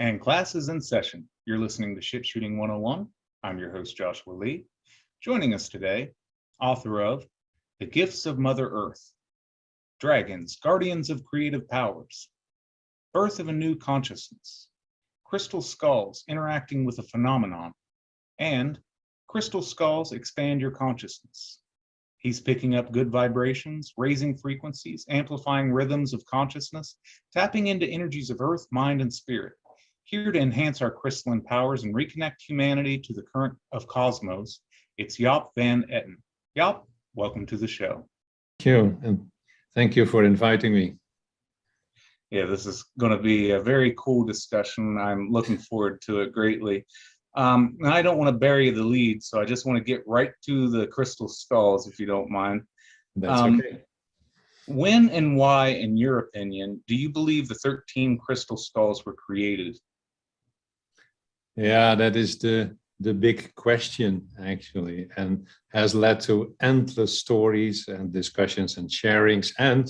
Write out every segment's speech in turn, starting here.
And class is in session. You're listening to Shit Shooting 101. I'm your host, Joshua Lee. Joining us today, author of The Gifts of Mother Earth, Dragons, Guardians of Creative Powers, Birth of a New Consciousness, Crystal Skulls Interacting with a Phenomenon, and Crystal Skulls Expand Your Consciousness. He's picking up good vibrations, raising frequencies, amplifying rhythms of consciousness, tapping into energies of earth, mind, and spirit. Here to enhance our crystalline powers and reconnect humanity to the current of cosmos, it's Jaap Van Etten. Jaap, welcome to the show. Thank you, and thank you for inviting me. Yeah, this is going to be a very cool discussion. I'm looking forward to it greatly. I don't want to bury the lead, so I just want to get right to the crystal skulls, if you don't mind. That's okay. When and why, in your opinion, do you believe the 13 crystal skulls were created? Yeah, that is the big question, actually, and has led to endless stories and discussions and sharings. And,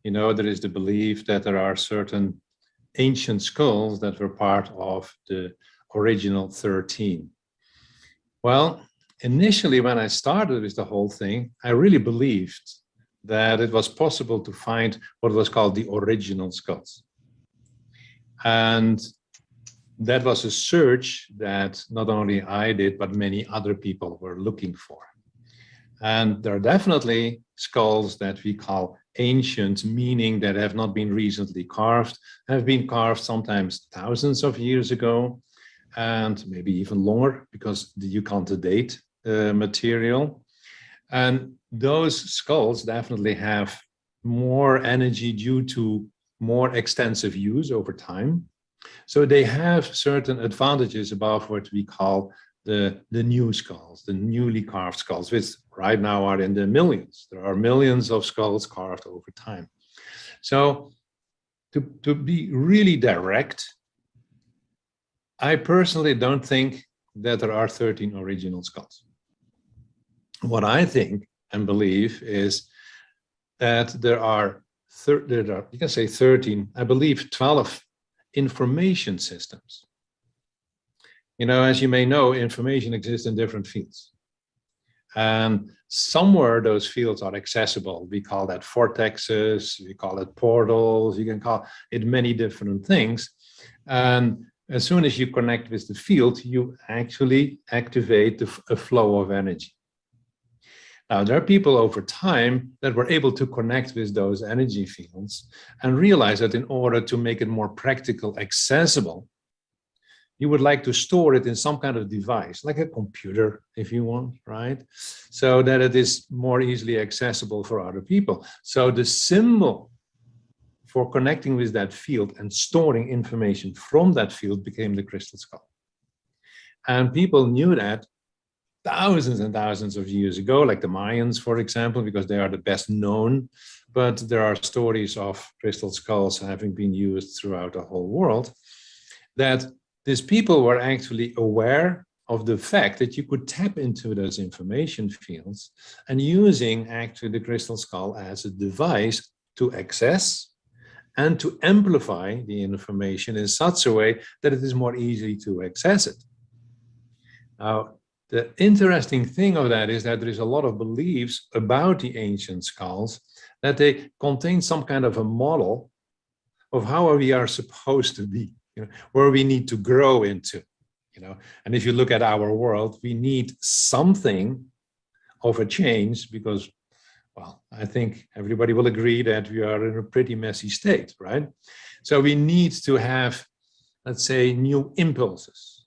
you know, there is the belief that there are certain ancient skulls that were part of the original 13. Well, initially, when I started with the whole thing, I really believed that it was possible to find what was called the original skulls. And that was a search that not only I did, but many other people were looking for. And there are definitely skulls that we call ancient, meaning that have not been recently carved, have been carved sometimes thousands of years ago, and maybe even longer, because you can't date material. And those skulls definitely have more energy due to more extensive use over time. So they have certain advantages above what we call the new skulls, the newly carved skulls, which right now are in the millions. There are millions of skulls carved over time. So to be really direct, I personally don't think that there are 13 original skulls. What I think and believe is that there are, you can say 13, I believe 12 information systems. You know, as you may know, information exists in different fields. And somewhere those fields are accessible. We call that vortexes, we call it portals, you can call it many different things. And as soon as you connect with the field, you actually activate a flow of energy. Now, there are people over time that were able to connect with those energy fields and realize that in order to make it more practical, accessible, you would like to store it in some kind of device, like a computer, if you want, right? So that it is more easily accessible for other people. So the symbol for connecting with that field and storing information from that field became the crystal skull. And people knew that thousands and thousands of years ago, like the Mayans, for example, because they are the best known, but there are stories of crystal skulls having been used throughout the whole world, that these people were actually aware of the fact that you could tap into those information fields and using actually the crystal skull as a device to access and to amplify the information in such a way that it is more easy to access it. Now, the interesting thing of that is that there is a lot of beliefs about the ancient skulls that they contain some kind of a model of how we are supposed to be, you know, where we need to grow into, you know. And if you look at our world, we need something of a change because, well, I think everybody will agree that we are in a pretty messy state, right? So we need to have, let's say, new impulses.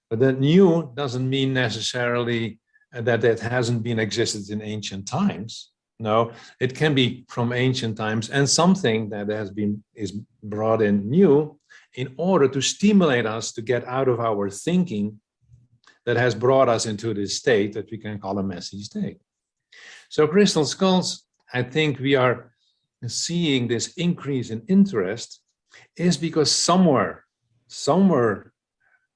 But that new doesn't mean necessarily that it hasn't been existed in ancient times. No, it can be from ancient times and something that is brought in new in order to stimulate us to get out of our thinking that has brought us into this state that we can call a messy state. So crystal skulls, I think we are seeing this increase in interest is because somewhere,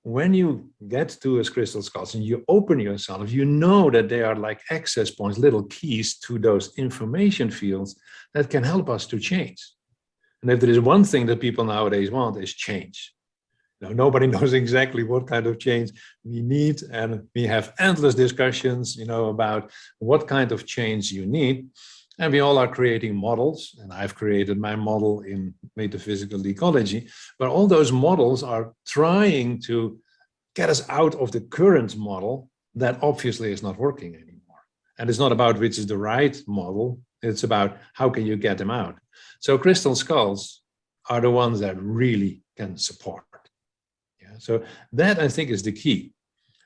when you get to a crystal skulls and you open yourself, you know that they are like access points, little keys to those information fields that can help us to change. And if there is one thing that people nowadays want is change. Nobody knows exactly what kind of change we need, and we have endless discussions, about what kind of change you need. And we all are creating models, and I've created my model in metaphysical ecology, but all those models are trying to get us out of the current model that obviously is not working anymore. And it's not about which is the right model, it's about how can you get them out. So crystal skulls are the ones that really can support. Yeah, so that, I think, is the key.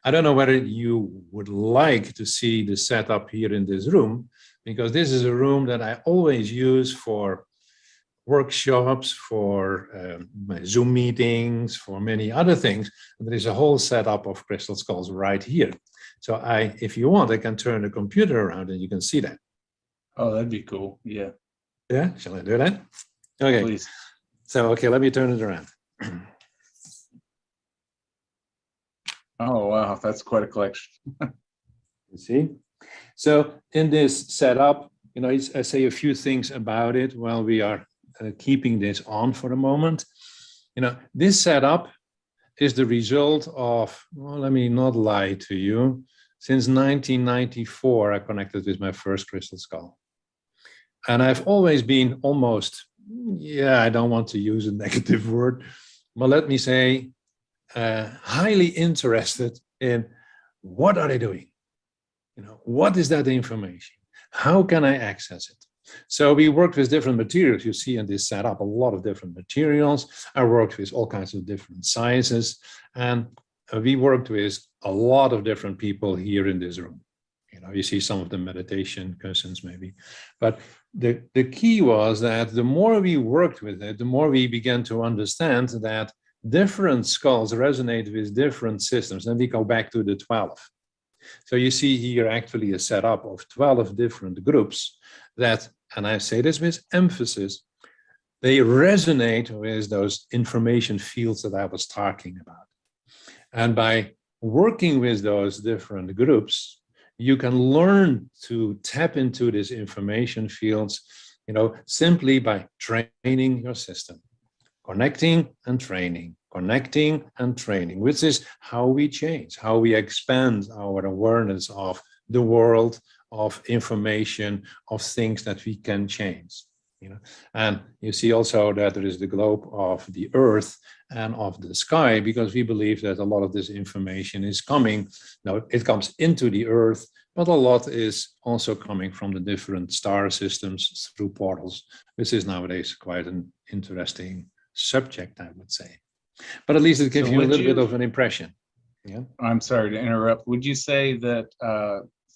I don't know whether you would like to see the setup here in this room, because this is a room that I always use for workshops, for my Zoom meetings, for many other things. And there is a whole setup of crystal skulls right here. So if you want, I can turn the computer around and you can see that. Oh, that'd be cool. Yeah. Yeah, shall I do that? Okay. Please. So, okay, let me turn it around. Oh, wow. That's quite a collection. You see? So in this setup, I say a few things about it while we are keeping this on for a moment. This setup is the result of, well, let me not lie to you. Since 1994, I connected with my first crystal skull. And I've always been almost, I don't want to use a negative word, but let me say, highly interested in what are they doing? What is that information? How can I access it? So we worked with different materials. You see in this setup, a lot of different materials. I worked with all kinds of different sizes. And we worked with a lot of different people here in this room. You see some of the meditation cushions maybe. But the key was that the more we worked with it, the more we began to understand that different skulls resonate with different systems. And we go back to the 12. So you see here actually a setup of 12 different groups that, and I say this with emphasis, they resonate with those information fields that I was talking about. And by working with those different groups, you can learn to tap into these information fields, simply by training your system, connecting and training, which is how we change, how we expand our awareness of the world, of information, of things that we can change. And you see also that there is the globe of the earth and of the sky, because we believe that a lot of this information is coming. Now, it comes into the earth, but a lot is also coming from the different star systems through portals, which is nowadays quite an interesting subject, I would say. But at least it gives you a little bit of an impression. Yeah. I'm sorry to interrupt. Would you say that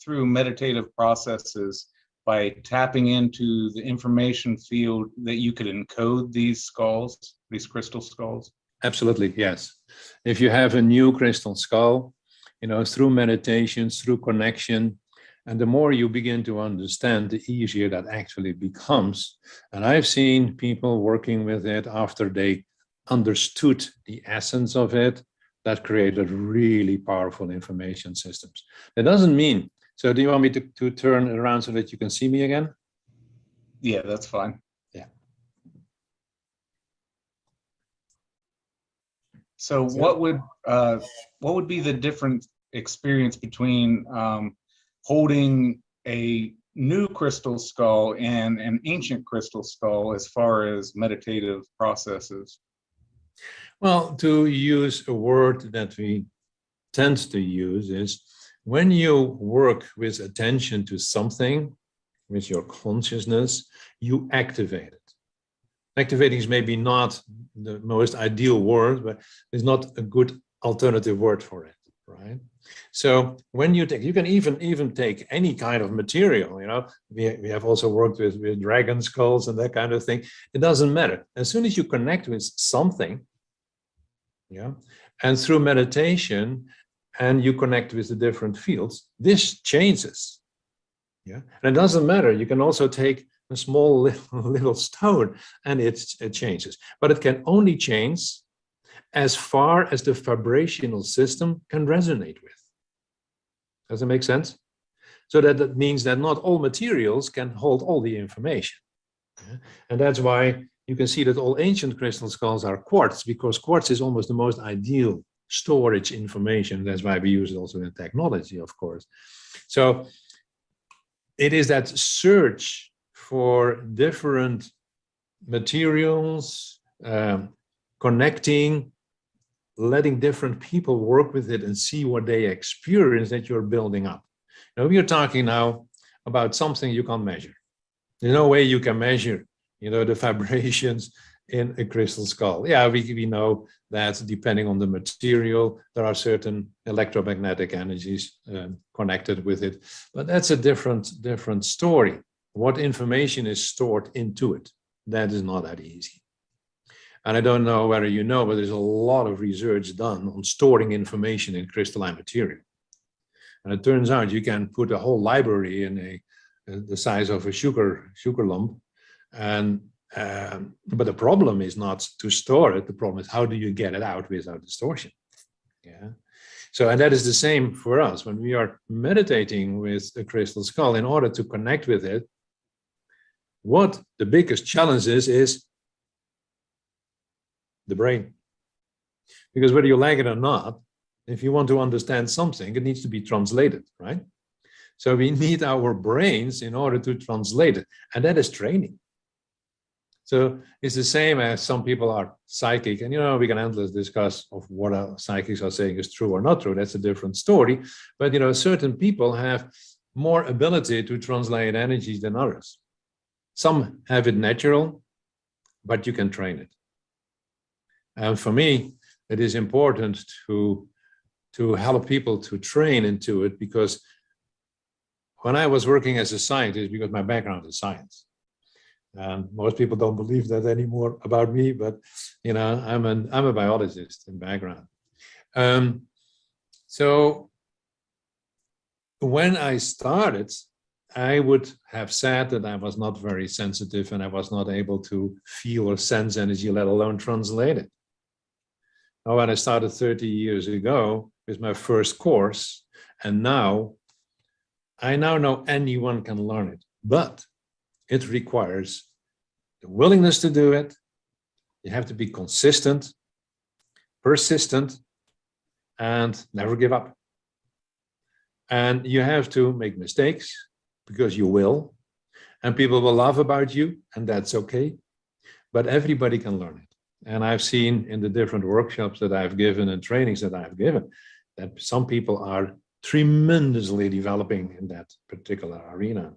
through meditative processes, by tapping into the information field, that you could encode these skulls, these crystal skulls? Absolutely, yes. If you have a new crystal skull, through meditations, through connection, and the more you begin to understand, the easier that actually becomes. And I've seen people working with it after they understood the essence of it, that created really powerful information systems. That doesn't mean, so do you want me to turn it around so that you can see me again? Yeah, that's fine. Yeah. So what would be the different experience between holding a new crystal skull and an ancient crystal skull as far as meditative processes? Well, to use a word that we tend to use is, when you work with attention to something, with your consciousness, you activate it. Activating is maybe not the most ideal word, but it's not a good alternative word for it, right? So when you can even take any kind of material, we have also worked with dragon skulls and that kind of thing. It doesn't matter. As soon as you connect with something, and through meditation, and you connect with the different fields, this changes. And it doesn't matter. You can also take a small little stone and it changes. But it can only change as far as the vibrational system can resonate with. Does it make sense? So that means that not all materials can hold all the information. And that's why you can see that all ancient crystal skulls are quartz, because quartz is almost the most ideal storage information. That's why we use it also in technology, of course. So it is that search for different materials, connecting, letting different people work with it and see what they experience that you're building up. Now, we are talking now about something you can't measure. There's no way you can measure, the vibrations in a crystal skull. Yeah, we know that depending on the material, there are certain electromagnetic energies connected with it, but that's a different story. What information is stored into it, that is not that easy. And I don't know whether you know, but there's a lot of research done on storing information in crystalline material. And it turns out you can put a whole library in the size of a sugar lump, and but the problem is not to store it. The problem is how do you get it out without distortion? Yeah. So, and that is the same for us when we are meditating with a crystal skull. In order to connect with it, what the biggest challenge is the brain. Because whether you like it or not, if you want to understand something, it needs to be translated, right? So we need our brains in order to translate it, and that is training. So it's the same as some people are psychic, and we can endlessly discuss of what our psychics are saying is true or not true. That's a different story. But certain people have more ability to translate energies than others. Some have it natural, but you can train it. And for me, it is important to help people to train into it, because when I was working as a scientist, because my background is science, and most people don't believe that anymore about me, but I'm a biologist in background. So when I started, I would have said that I was not very sensitive and I was not able to feel or sense energy, let alone translate it. Now, when I started 30 years ago with my first course, and I now know anyone can learn it, but it requires the willingness to do it. You have to be consistent, persistent, and never give up. And you have to make mistakes, because you will, and people will laugh about you, and that's okay. But everybody can learn it. And I've seen in the different workshops that I've given and trainings that I've given that some people are tremendously developing in that particular arena.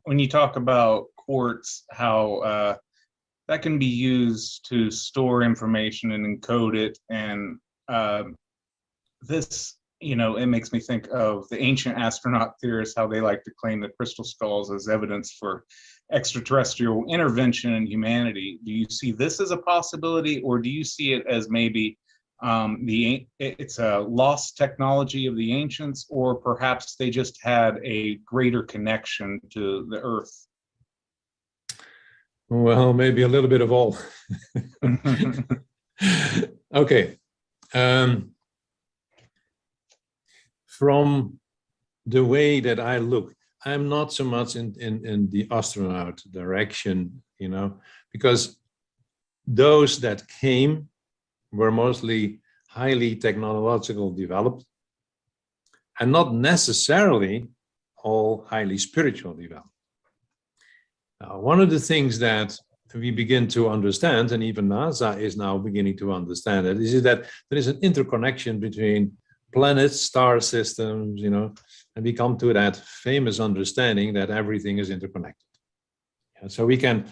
When you talk about quartz, how that can be used to store information and encode it, and this, it makes me think of the ancient astronaut theorists, how they like to claim the crystal skulls as evidence for extraterrestrial intervention in humanity. Do you see this as a possibility, or do you see it as maybe it's a lost technology of the ancients, or perhaps they just had a greater connection to the earth? Well, maybe a little bit of all. Okay. From the way that I look, I'm not so much in the astronaut direction, because those that came were mostly highly technological developed, and not necessarily all highly spiritual developed. Now, one of the things that we begin to understand, and even NASA is now beginning to understand it, is that there is an interconnection between planets, star systems, and we come to that famous understanding that everything is interconnected. And so we can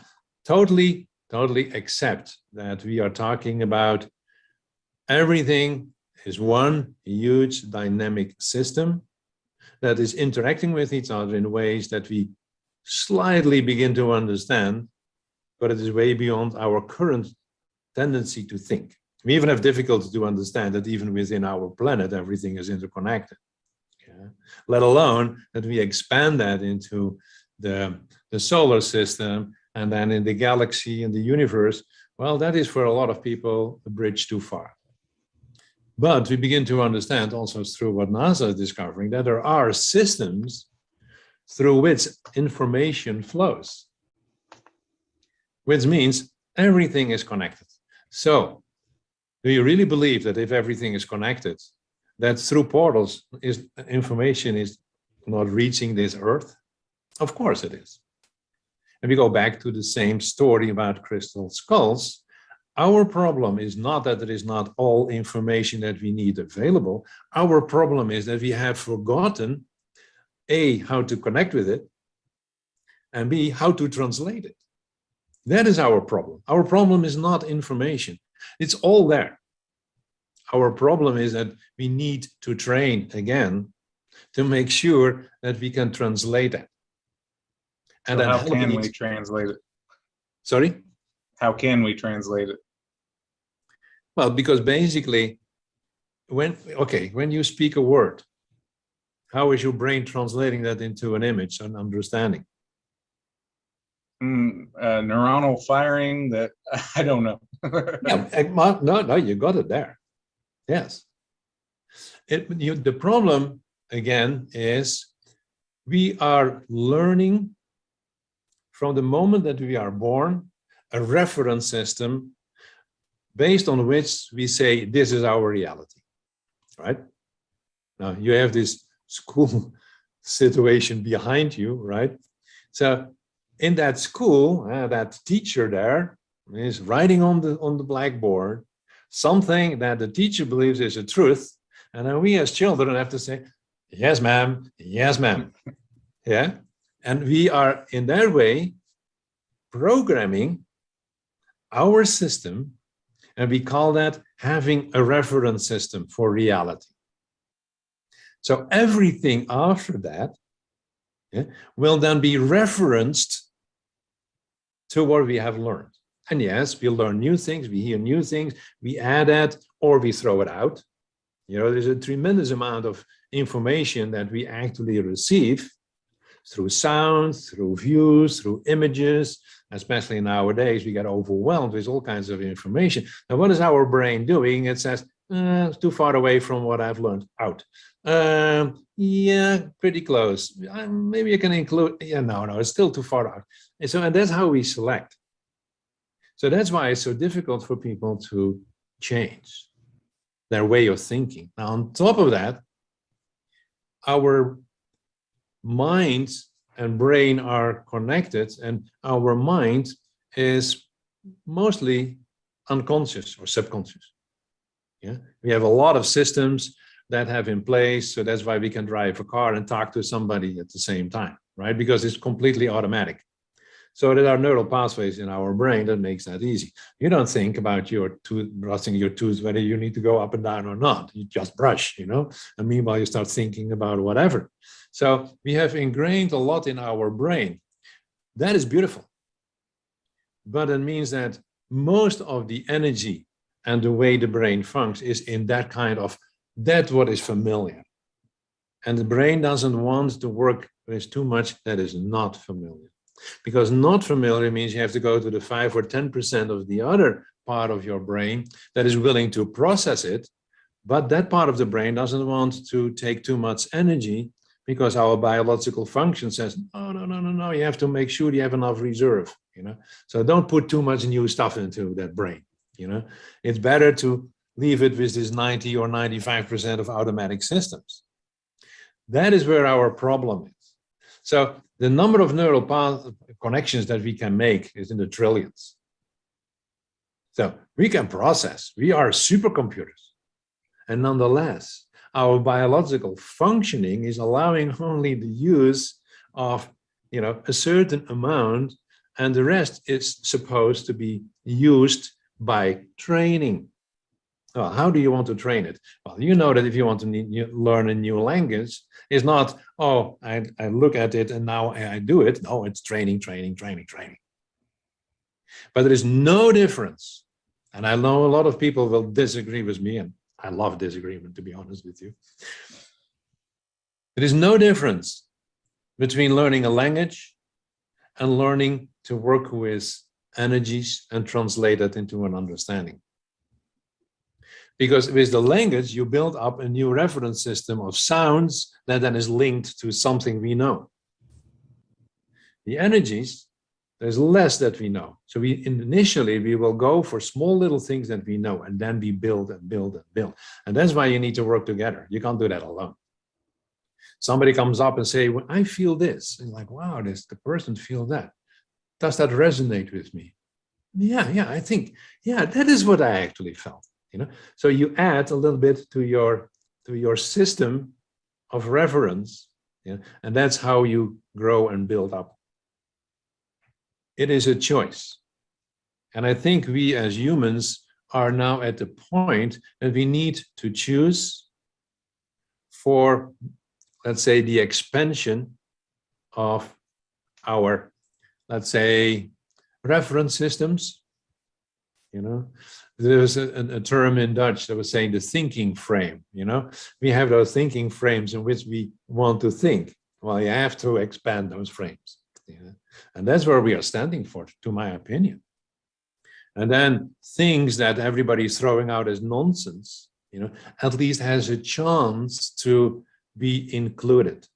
totally accept that we are talking about everything is one huge dynamic system that is interacting with each other in ways that we slightly begin to understand, but it is way beyond our current tendency to think. We even have difficulty to understand that even within our planet, everything is interconnected. Yeah? Let alone that we expand that into the solar system, and then in the galaxy and the universe. Well, that is for a lot of people a bridge too far. But we begin to understand also through what NASA is discovering that there are systems through which information flows, which means everything is connected. So, do you really believe that if everything is connected, that through portals information is not reaching this earth? Of course it is. And we go back to the same story about crystal skulls. Our problem is not that there is not all information that we need available. Our problem is that we have forgotten, A, how to connect with it, and B, how to translate it. That is our problem. Our problem is not information. It's all there. Our problem is that we need to train again to make sure that we can translate it. And So then how can we translate it? Sorry? How can we translate it? Well, because basically, when you speak a word, how is your brain translating that into an image, an understanding? Neuronal firing that I don't know. No, you got it there. Yes. The problem, again, is we are learning from the moment that we are born a reference system based on which we say this is our reality, right? Now, you have this school situation behind you, right? So in that school, that teacher there is writing on the blackboard something that the teacher believes is a truth, and then we as children have to say, yes, ma'am, yes, ma'am. Yeah, and we are in that way programming our system, and we call that having a reference system for reality. So everything after that will then be referenced to what we have learned. And yes, we learn new things, we hear new things, we add that, or we throw it out. You know, there's a tremendous amount of information that we actually receive through sound, through views, through images. Especially nowadays, we get overwhelmed with all kinds of information. And what is our brain doing? It says, it's too far away from what I've learned, out. Yeah, pretty close. Maybe I can include, no, it's still too far out. And that's how we select. So that's why it's so difficult for people to change their way of thinking. Now, on top of that, our mind and brain are connected, and our mind is mostly unconscious or subconscious. Yeah, we have a lot of systems that have in place, so that's why we can drive a car and talk to somebody at the same time, right? Because it's completely automatic. So there are neural pathways in our brain that makes that easy. You don't think about brushing your tooth, whether you need to go up and down or not. You just brush, and meanwhile you start thinking about whatever. So we have ingrained a lot in our brain. That is beautiful. But it means that most of the energy and the way the brain functions is in that kind of, that's what is familiar. And the brain doesn't want to work with too much that is not familiar. Because not familiar means you have to go to the 5 or 10% of the other part of your brain that is willing to process it. But that part of the brain doesn't want to take too much energy, because our biological function says, no, you have to make sure you have enough reserve, So don't put too much new stuff into that brain, It's better to leave it with this 90 or 95% of automatic systems. That is where our problem is. So the number of neural path connections that we can make is in the trillions. So we can process, we are supercomputers. And nonetheless, our biological functioning is allowing only the use of, a certain amount, and the rest is supposed to be used by training. Well, how do you want to train it? Well, you know that if you want to learn a new language, it's not, I look at it and now I do it. No, it's training. But there is no difference. And I know a lot of people will disagree with me, and I love disagreement, to be honest with you. There is no difference between learning a language and learning to work with energies and translate that into an understanding. Because with the language, you build up a new reference system of sounds that then is linked to something we know. the energies, there's less that we know. So initially we will go for small little things that we know, and then we build and build and build. And that's why you need to work together. You can't do that alone. Somebody comes up and say, well, I feel this. And like, wow, the person feels that. Does that resonate with me? Yeah, I think, yeah, that is what I actually felt. So you add a little bit to your system of reference, and that's how you grow and build up. It is a choice. And I think we as humans are now at the point that we need to choose for, let's say, the expansion of our, let's say, reference systems. There's a term in Dutch that was saying the thinking frame. We have those thinking frames in which we want to think. Well, you have to expand those frames. And that's where we are standing for, to my opinion. And then things that everybody's throwing out as nonsense, at least has a chance to be included.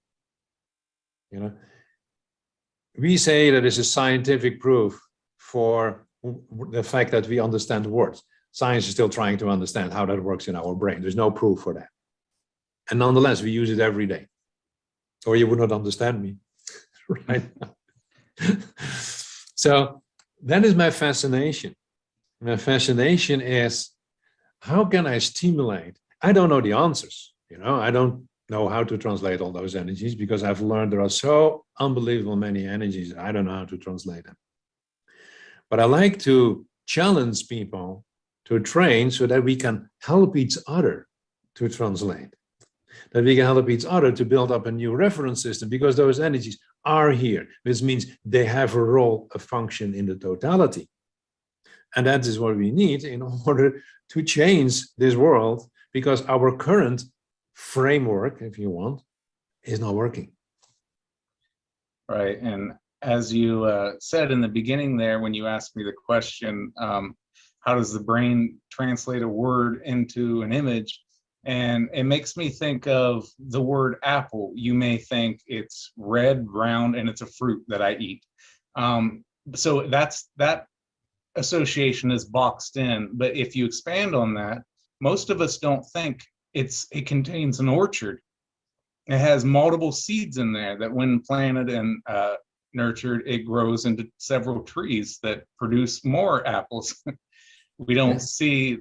We say that is a scientific proof for the fact that we understand words. Science is still trying to understand how that works in our brain. There's no proof for that. And nonetheless, we use it every day. Or you would not understand me, right? So that is my fascination. My fascination is, how can I stimulate? I don't know the answers. I don't know how to translate all those energies, because I've learned there are so unbelievable many energies. I don't know how to translate them. But I like to challenge people to train so that we can help each other to translate, that we can help each other to build up a new reference system, because those energies are here, which means they have a role, a function in the totality. And that is what we need in order to change this world, because our current framework, if you want, is not working. Right. And as you said in the beginning there, when you asked me the question, how does the brain translate a word into an image? And it makes me think of the word apple. You may think it's red, round, and it's a fruit that I eat. So that association is boxed in. But if you expand on that, most of us don't think it contains an orchard. It has multiple seeds in there that, when planted and nurtured, it grows into several trees that produce more apples. We don't see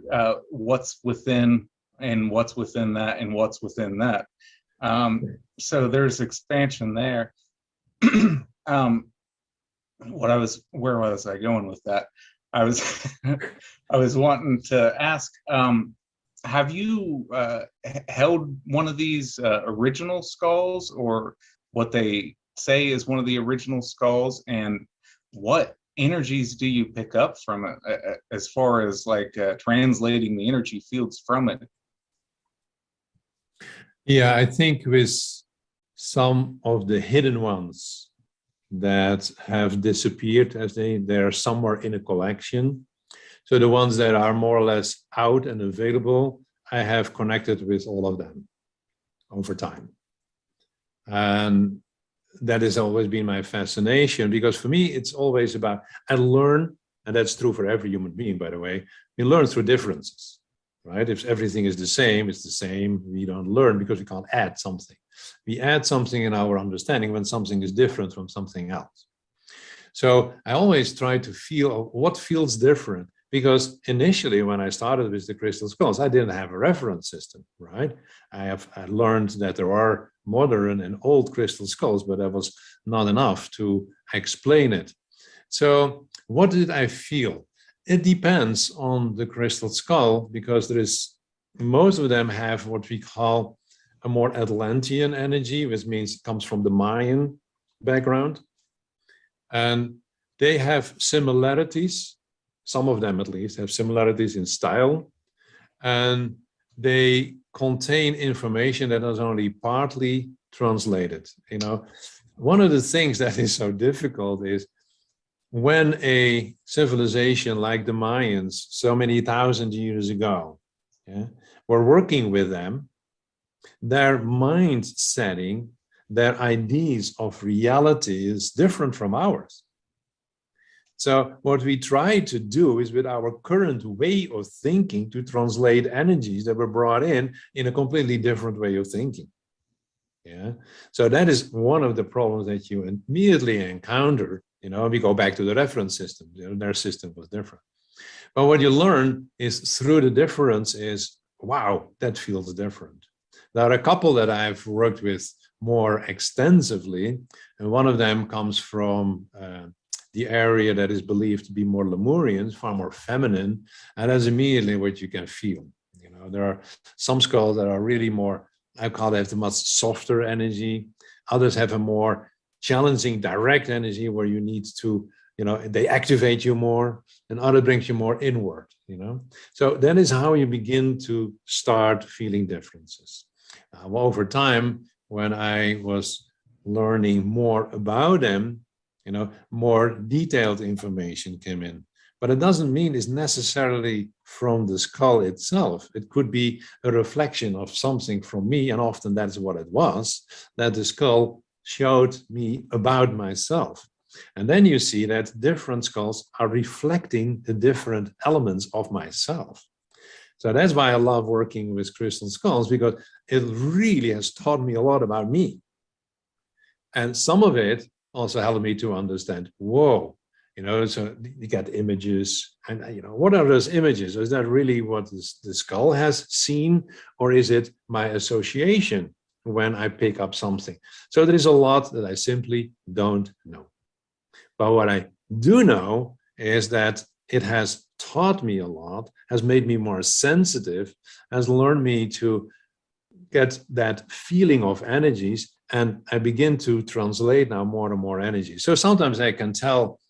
what's within, and what's within that, and what's within that. So there's expansion there. Where was I going with that? I was wanting to ask, have you held one of these original skulls, or what they say is one of the original skulls, and what energies do you pick up from it, as far as like translating the energy fields from it? Yeah, I think with some of the hidden ones that have disappeared, as they're somewhere in a collection. So the ones that are more or less out and available, I have connected with all of them over time. And that has always been my fascination, because for me, it's always about, I learn, and that's true for every human being, by the way, we learn through differences, right? If everything is the same, it's the same. We don't learn because we can't add something. We add something in our understanding when something is different from something else. So I always try to feel what feels different, because initially when I started with the crystal skulls, I didn't have a reference system, right? I learned that there are modern and old crystal skulls, but that was not enough to explain it. So what did I feel? It depends on the crystal skull, because most of them have what we call a more Atlantean energy, which means it comes from the Mayan background. And they have similarities, some of them at least have similarities in style, and they contain information that is only partly translated. One of the things that is so difficult is when a civilization like the Mayans, so many thousand years ago, were working with them, their mind setting their ideas of reality is different from ours. So what we try to do is with our current way of thinking to translate energies that were brought in a completely different way of thinking. Yeah. So that is one of the problems that you immediately encounter. We go back to the reference system. Their system was different. But what you learn is through the difference is, wow, that feels different. There are a couple that I've worked with more extensively, and one of them comes from the area that is believed to be more Lemurian, far more feminine, and that's immediately what you can feel. There are some skulls that are really more, I call it, a much softer energy. Others have a more challenging direct energy where you need to, they activate you more, and other brings you more inward, So that is how you begin to start feeling differences. Over time, when I was learning more about them, more detailed information came in. But it doesn't mean it's necessarily from the skull itself. It could be a reflection of something from me, and often that's what it was, that the skull showed me about myself. And then you see that different skulls are reflecting the different elements of myself. So that's why I love working with crystal skulls, because it really has taught me a lot about me. And some of it also helped me to understand, whoa, so you get images, and what are those images? Is that really what the skull has seen, or is it my association when I pick up something? So there is a lot that I simply don't know. But what I do know is that it has taught me a lot, has made me more sensitive, has learned me to get that feeling of energies, and I begin to translate now more and more energy. So sometimes I can tell,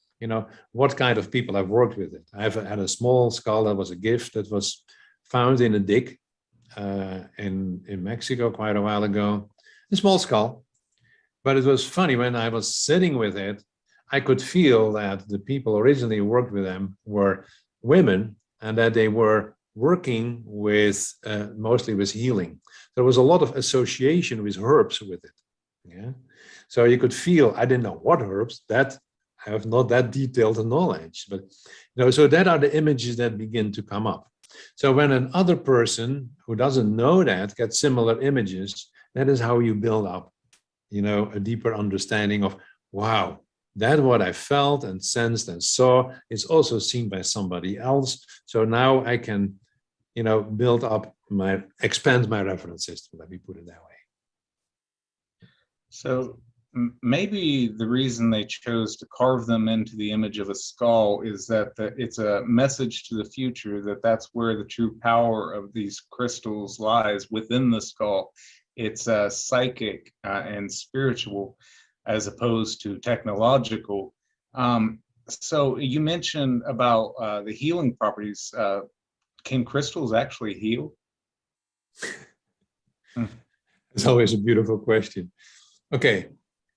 what kind of people I've worked with it. I've had a small skull that was a gift that was found in a dig in Mexico quite a while ago. A small skull, but it was funny when I was sitting with it, I could feel that the people originally worked with them were women, and that they were working with mostly with healing. There was a lot of association with herbs with it. Yeah, so you could feel. I didn't know what herbs. That I have not that detailed knowledge, but so that are the images that begin to come up. So when another person who doesn't know that gets similar images, that is how you build up, a deeper understanding of, wow, that what I felt and sensed and saw is also seen by somebody else. So now I can, expand my reference system, let me put it that way. So maybe the reason they chose to carve them into the image of a skull is that it's a message to the future, that that's where the true power of these crystals lies, within the skull. It's psychic and spiritual, as opposed to technological. So you mentioned about the healing properties. Can crystals actually heal? It's always a beautiful question. Okay,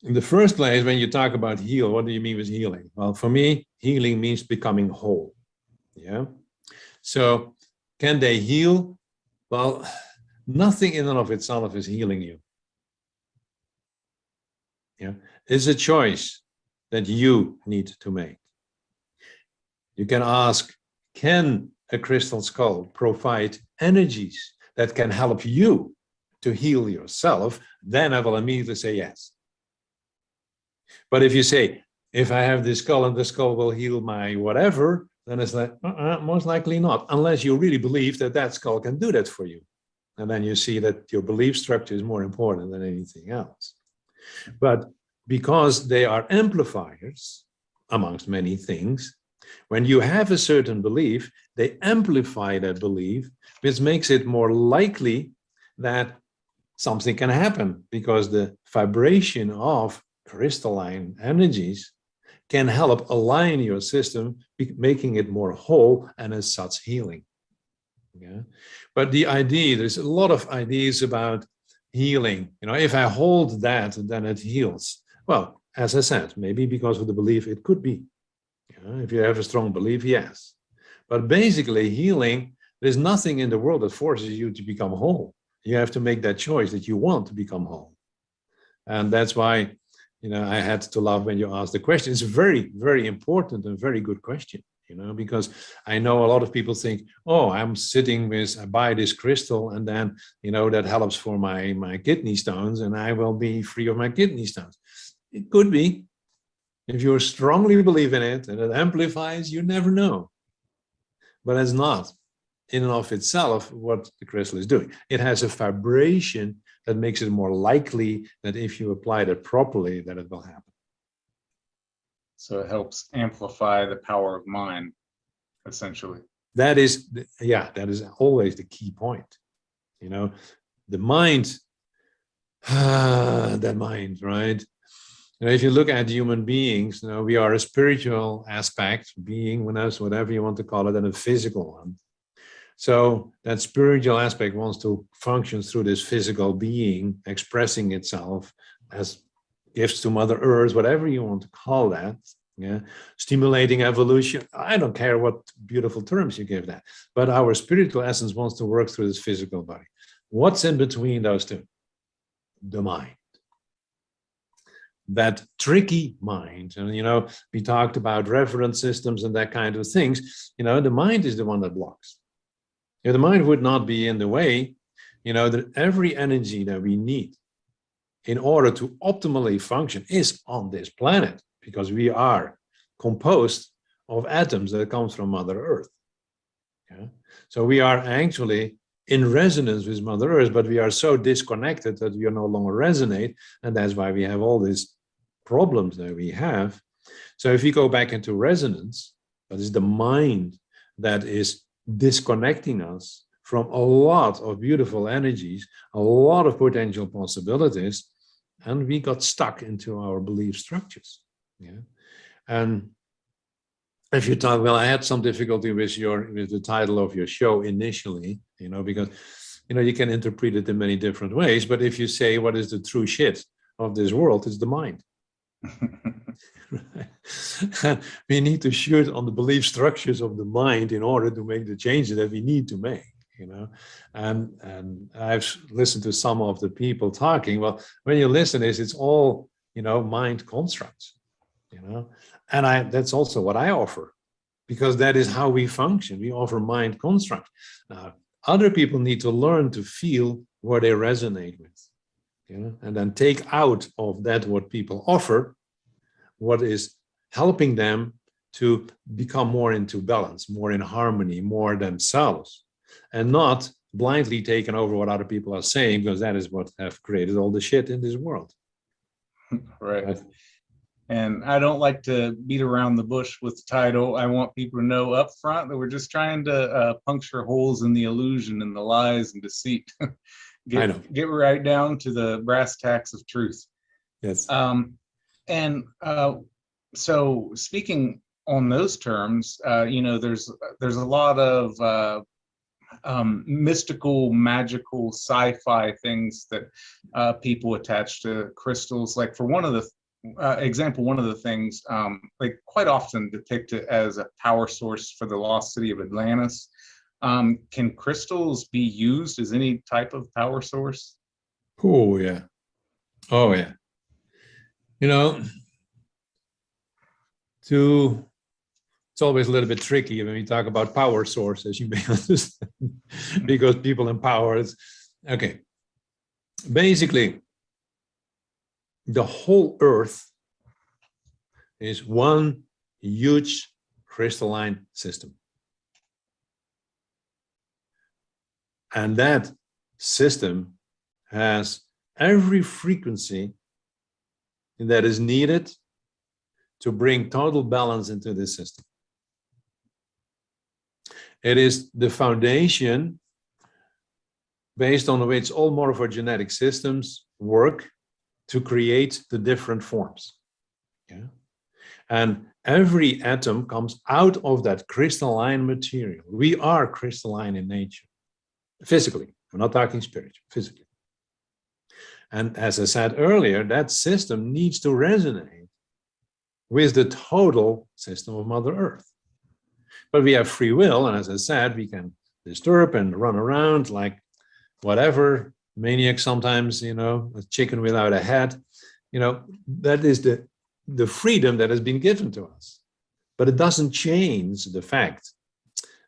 in the first place, when you talk about heal, what do you mean with healing? Well, for me, healing means becoming whole. Yeah. So can they heal? Well, nothing in and of itself is healing you. Yeah, it's a choice that you need to make. You can ask, can a crystal skull provide energies that can help you to heal yourself? Then I will immediately say yes. But if you say, if I have this skull and the skull will heal my whatever, then it's like, most likely not, unless you really believe that that skull can do that for you. And then you see that your belief structure is more important than anything else. But because they are amplifiers, amongst many things, when you have a certain belief, they amplify that belief, which makes it more likely that something can happen, because the vibration of crystalline energies can help align your system, making it more whole, and as such healing. Yeah. But the idea, there's a lot of ideas about healing. If I hold that, then it heals. Well, as I said, maybe because of the belief, it could be. If you have a strong belief, yes. But basically, healing, there's nothing in the world that forces you to become whole. You have to make that choice that you want to become whole. And that's why, I had to laugh when you asked the question. It's a very, very important and very good question, because I know a lot of people think, oh, I buy this crystal and then, that helps for my kidney stones and I will be free of my kidney stones. It could be. If you strongly believe in it and it amplifies, you never know. But it's not in and of itself what the crystal is doing. It has a vibration that makes it more likely that if you apply it properly, that it will happen. So it helps amplify the power of mind, essentially. That is always the key point. The mind, that mind, right? If you look at human beings, we are a spiritual aspect, being, whatever you want to call it, and a physical one. So that spiritual aspect wants to function through this physical being, expressing itself as gifts to Mother Earth, whatever you want to call that. Yeah, stimulating evolution. I don't care what beautiful terms you give that, but our spiritual essence wants to work through this physical body. What's in between those two? The mind. That tricky mind. And, we talked about reference systems and that kind of things. The mind is the one that blocks. If the mind would not be in the way, that every energy that we need in order to optimally function is on this planet, because we are composed of atoms that comes from Mother Earth. Yeah? So we are actually in resonance with Mother Earth, but we are so disconnected that we are no longer resonate, and that's why we have all these problems that we have. So if we go back into resonance, that is the mind that is disconnecting us from a lot of beautiful energies, a lot of potential possibilities, and we got stuck into our belief structures. Yeah. And if you talk, well, I had some difficulty with the title of your show initially, because you can interpret it in many different ways. But if you say what is the true shit of this world, it's the mind. We need to shoot on the belief structures of the mind in order to make the changes that we need to make. And I've listened to some of the people talking. Well, when you listen, it's all mind constructs. And that's also what I offer, because that is how we function. We offer mind construct. Now, other people need to learn to feel where they resonate with, and then take out of that what people offer, what is helping them to become more into balance, more in harmony, more themselves, and not blindly taking over what other people are saying, because that is what have created all the shit in this world. Right. And I don't like to beat around the bush with the title. I want people to know up front that we're just trying to puncture holes in the illusion and the lies and deceit. Get right down to the brass tacks of truth. Yes. So speaking on those terms, there's a lot of mystical, magical, sci-fi things that people attach to crystals. Like for one of the one of the things they quite often depict it as a power source for the lost city of Atlantis. Can crystals be used as any type of power source? Oh yeah. It's always a little bit tricky when we talk about power source, as you may understand, because people in power is okay. Basically, the whole Earth is one huge crystalline system. And that system has every frequency that is needed to bring total balance into this system. It is the foundation based on which all morphogenetic systems work to create the different forms. Yeah? And every atom comes out of that crystalline material. We are crystalline in nature, physically. We're not talking spiritual, physically. And as I said earlier, that system needs to resonate with the total system of Mother Earth. But we have free will, and as I said, we can disturb and run around like whatever, maniac sometimes, a chicken without a head. that is the freedom that has been given to us. But it doesn't change the fact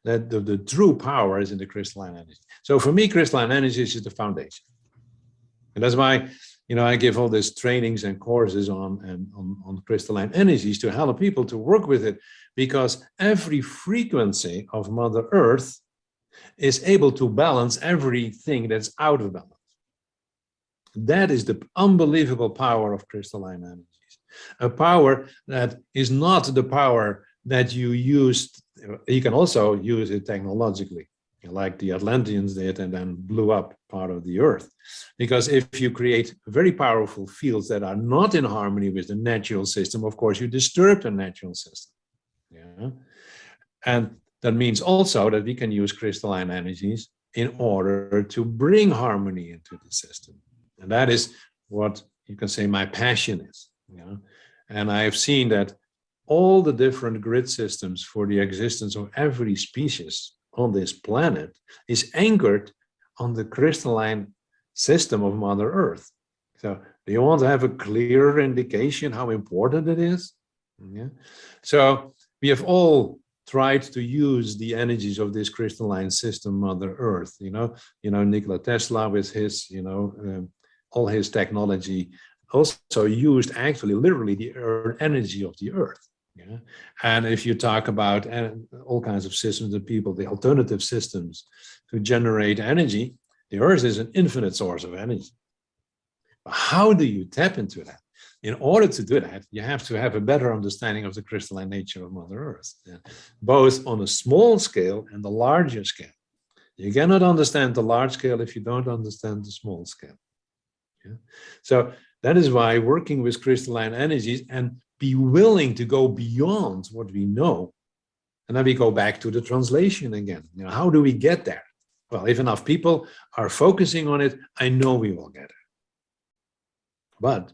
that the true power is in the crystalline energy. So for me, crystalline energy is the foundation. And that's why, I give all these trainings and courses on crystalline energies to help people to work with it, because every frequency of Mother Earth is able to balance everything that's out of balance. That is the unbelievable power of crystalline energies. A power that is not the power that you used. You can also use it technologically, like the Atlanteans did and then blew up part of the earth. Because if you create very powerful fields that are not in harmony with the natural system, of course, you disturb the natural system. Yeah. And that means also that we can use crystalline energies in order to bring harmony into the system. And that is what you can say my passion is. And I have seen that all the different grid systems for the existence of every species on this planet is anchored on the crystalline system of Mother Earth. So do you want to have a clearer indication how important it is? Yeah. So we have all tried to use the energies of this crystalline system, Mother Earth. Nikola Tesla with his, all his technology also used actually literally the energy of the earth. Yeah. And if you talk about all kinds of systems of people, the alternative systems to generate energy, the earth is an infinite source of energy. How do you tap into that? In order to do that, you have to have a better understanding of the crystalline nature of Mother Earth, both on a small scale and the larger scale. You cannot understand the large scale if you don't understand the small scale. Yeah? So that is why working with crystalline energies and be willing to go beyond what we know. And then we go back to the translation again. How do we get there? Well, if enough people are focusing on it, I know we will get there. But,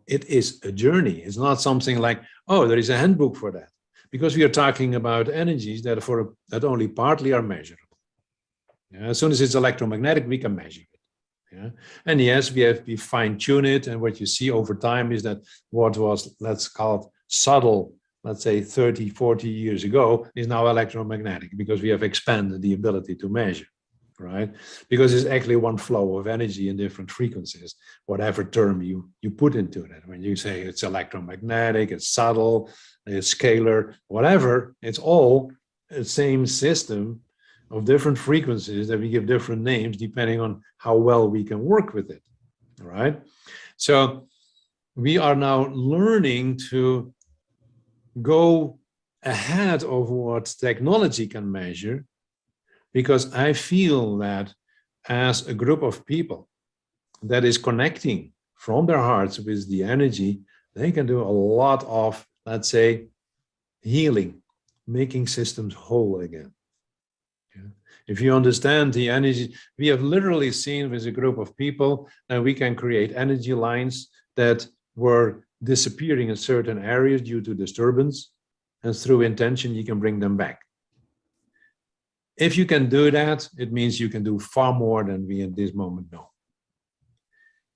it is a journey. It's not something like, oh, there is a handbook for that. Because we are talking about energies that only partly are measurable. As soon as it's electromagnetic, we can measure it. Yeah. And yes, we fine-tune it, and what you see over time is that what was, let's call it subtle, let's say 30, 40 years ago, is now electromagnetic, because we have expanded the ability to measure, right? Because it's actually one flow of energy in different frequencies, whatever term you put into that. When you say it's electromagnetic, it's subtle, it's scalar, whatever, it's all the same system of different frequencies that we give different names depending on how well we can work with it, right? So we are now learning to go ahead of what technology can measure, because I feel that as a group of people that is connecting from their hearts with the energy, they can do a lot of, let's say, healing, making systems whole again. If you understand the energy, we have literally seen with a group of people that we can create energy lines that were disappearing in certain areas due to disturbance, and through intention, you can bring them back. If you can do that, it means you can do far more than we at this moment know.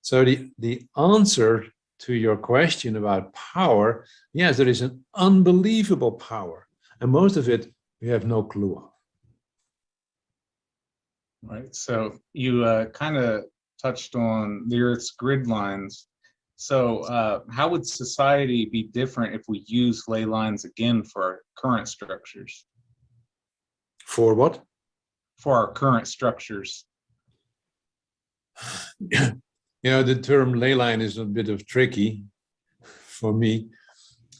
So the answer to your question about power, yes, there is an unbelievable power, and most of it we have no clue of. Right. So you kind of touched on the Earth's grid lines. So how would society be different if we use ley lines again for our current structures? For what? For our current structures. The term ley line is a bit of tricky for me.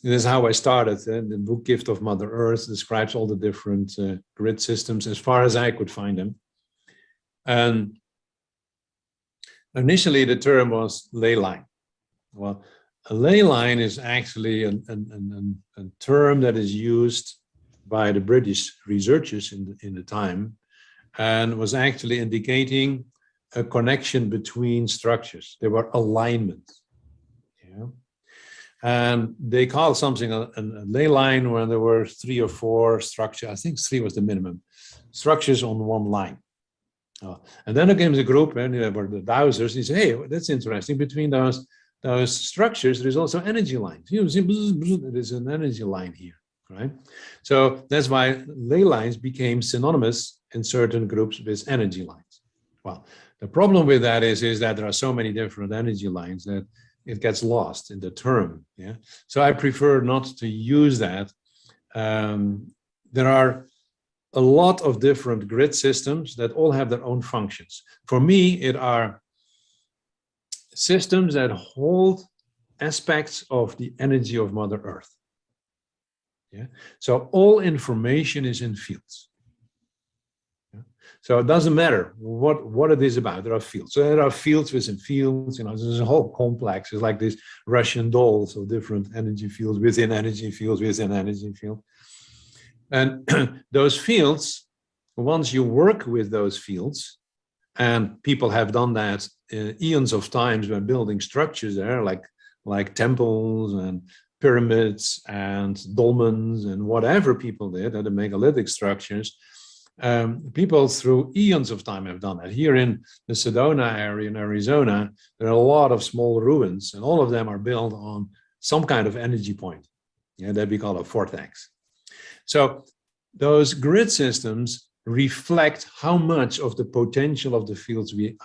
This is how I started. The book Gift of Mother Earth describes all the different grid systems as far as I could find them. And initially the term was ley line. Well, a ley line is actually a term that is used by the British researchers in the time, and was actually indicating a connection between structures. There were alignments. Yeah. And they called something a ley line when there were 3 or 4 structures. I think 3 was the minimum structures on one line. And then there comes a group, and were the dowsers. He said, "Hey, that's interesting. Between those structures, there is also energy lines. You see, there is an energy line here, right? So that's why ley lines became synonymous in certain groups with energy lines. Well, the problem with that is that there are so many different energy lines that it gets lost in the term. Yeah. So I prefer not to use that. There are a lot of different grid systems that all have their own functions. For me, it are systems that hold aspects of the energy of Mother Earth. Yeah. So all information is in fields. Yeah. So it doesn't matter what it is about. There are fields. So there are fields within fields. There's a whole complex. It's like these Russian dolls of different energy fields within energy fields within energy field. And those fields, once you work with those fields, and people have done that eons of times when building structures there, like temples and pyramids and dolmens and whatever people did, the megalithic structures, people through eons of time have done that. Here in the Sedona area in Arizona, there are a lot of small ruins, and all of them are built on some kind of energy point. Yeah, that we call a vortex. So those grid systems reflect how much of the potential of the fields we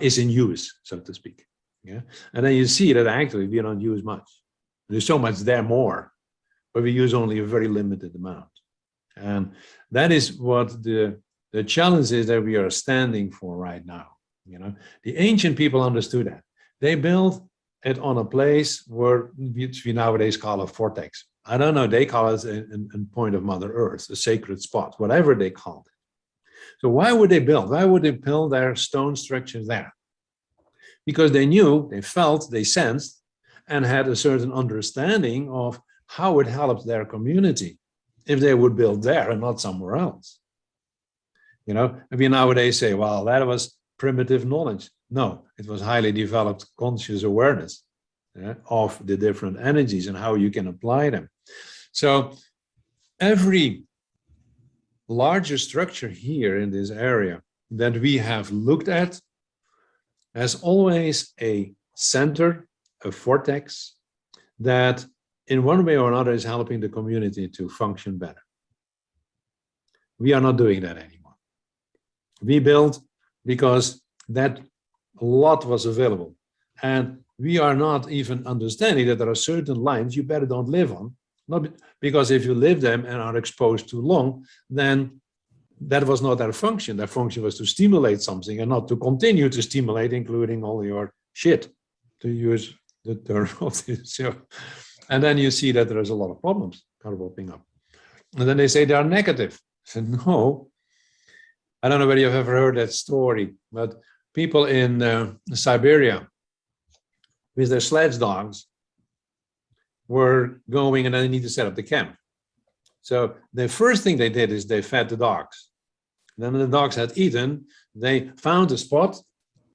is in use, so to speak. Yeah, and then you see that actually we don't use much. There's so much there more, but we use only a very limited amount. And that is what the challenge is that we are standing for right now. The ancient people understood that. They built it on a place which we nowadays call a vortex. I don't know, they call it a point of Mother Earth, a sacred spot, whatever they called it. So why would they build? Why would they build their stone structures there? Because they knew, they felt, they sensed, and had a certain understanding of how it helped their community if they would build there and not somewhere else. We nowadays say, well, that was primitive knowledge. No, it was highly developed conscious awareness of the different energies and how you can apply them. So every larger structure here in this area that we have looked at has always a center, a vortex, that in one way or another is helping the community to function better. We are not doing that anymore. We built because that a lot was available. And we are not even understanding that there are certain lines you better don't live on. Not because if you live them and are exposed too long, then that was not their function. Their function was to stimulate something and not to continue to stimulate, including all your shit, to use the term of this show. And then you see that there's a lot of problems popping up. And then they say they are negative. I said, no. I don't know whether you've ever heard that story, but people in Siberia with their sledge dogs were going and they need to set up the camp. So the first thing they did is they fed the dogs. Then when the dogs had eaten, they found a spot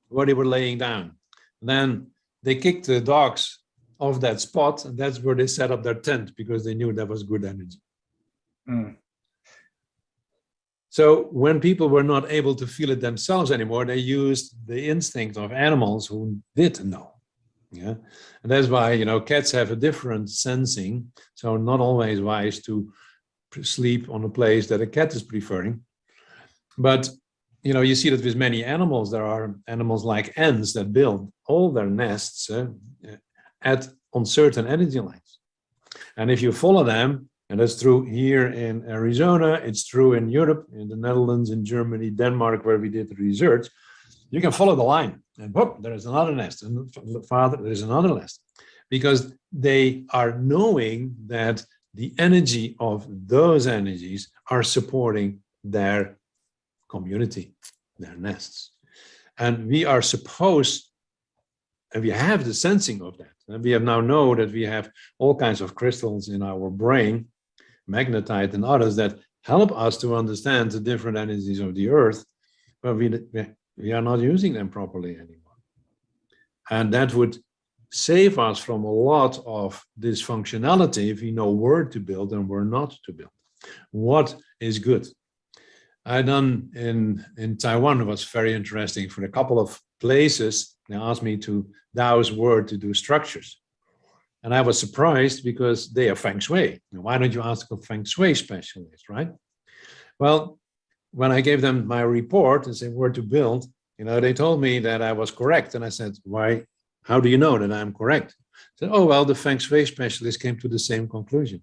where they were laying down. Then they kicked the dogs off that spot, and that's where they set up their tent because they knew that was good energy. Mm. So when people were not able to feel it themselves anymore, they used the instinct of animals who did know. Yeah, and that's why cats have a different sensing. So not always wise to sleep on a place that a cat is preferring. But you see that with many animals. There are animals like ants that build all their nests on certain energy lines. And if you follow them, and that's true here in Arizona, it's true in Europe, in the Netherlands, in Germany, Denmark, where we did the research, you can follow the line. And whoop, there is another nest. And farther, there is another nest. Because they are knowing that the energy of those energies are supporting their community, their nests. And we are supposed, and we have the sensing of that. And we have now know that we have all kinds of crystals in our brain, magnetite and others, that help us to understand the different energies of the earth, but we are not using them properly anymore. And that would save us from a lot of dysfunctionality if we know where to build and where not to build. What is good? I done in Taiwan was very interesting. For a couple of places, they asked me to Tao's word to do structures. And I was surprised because they are Feng Shui. Why don't you ask a Feng Shui specialist, right? Well, when I gave them my report and said where to build, they told me that I was correct. And I said, why? How do you know that I'm correct? I said, oh, well, the Feng Shui specialist came to the same conclusion.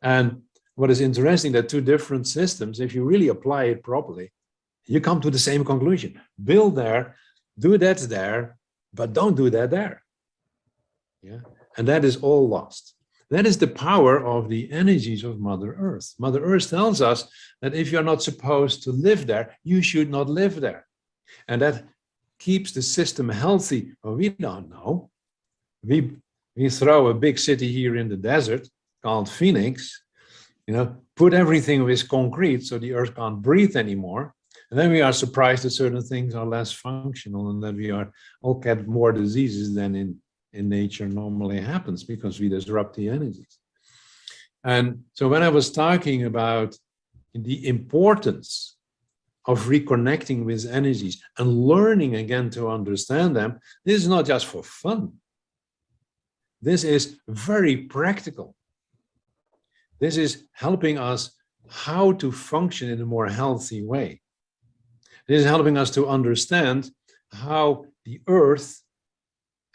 And what is interesting, that two different systems, if you really apply it properly, you come to the same conclusion. Build there, do that there, but don't do that there. Yeah, and that is all lost. That is the power of the energies of Mother Earth. Mother Earth tells us that if you're not supposed to live there, you should not live there. And that keeps the system healthy. Well, we don't know. We throw a big city here in the desert called Phoenix, put everything with concrete so the earth can't breathe anymore. And then we are surprised that certain things are less functional and that we are all get more diseases than in nature normally happens because we disrupt the energies. And so when I was talking about the importance of reconnecting with energies and learning again to understand them, this is not just for fun. This is very practical. This is helping us how to function in a more healthy way. This is helping us to understand how the earth,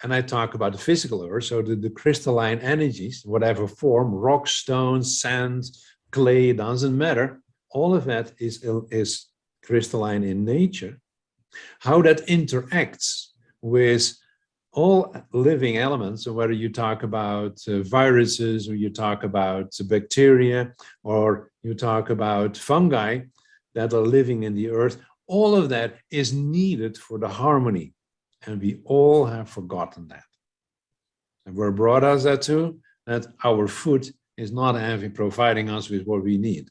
and I talk about the physical earth, so the crystalline energies, whatever form, rock, stone, sand, clay, doesn't matter. All of that is crystalline in nature. How that interacts with all living elements, so whether you talk about viruses or you talk about bacteria or you talk about fungi that are living in the earth, all of that is needed for the harmony. And we all have forgotten that. And where brought us that to? That our food is not providing us with what we need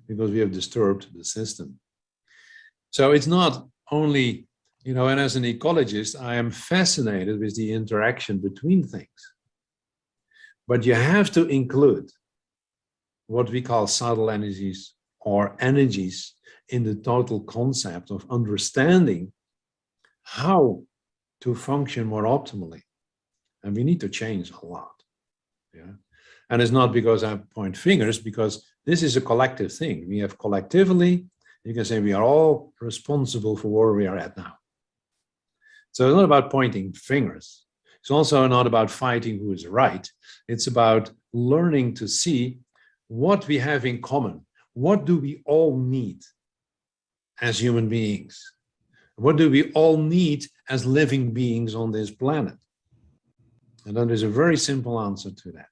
because we have disturbed the system. So it's not only, and as an ecologist, I am fascinated with the interaction between things. But you have to include what we call subtle energies or energies in the total concept of understanding how to function more optimally. And we need to change a lot. Yeah. And it's not because I point fingers, because this is a collective thing. We have collectively, you can say we are all responsible for where we are at now. So it's not about pointing fingers. It's also not about fighting who is right. It's about learning to see what we have in common. What do we all need as human beings? What do we all need as living beings on this planet? And then there's a very simple answer to that.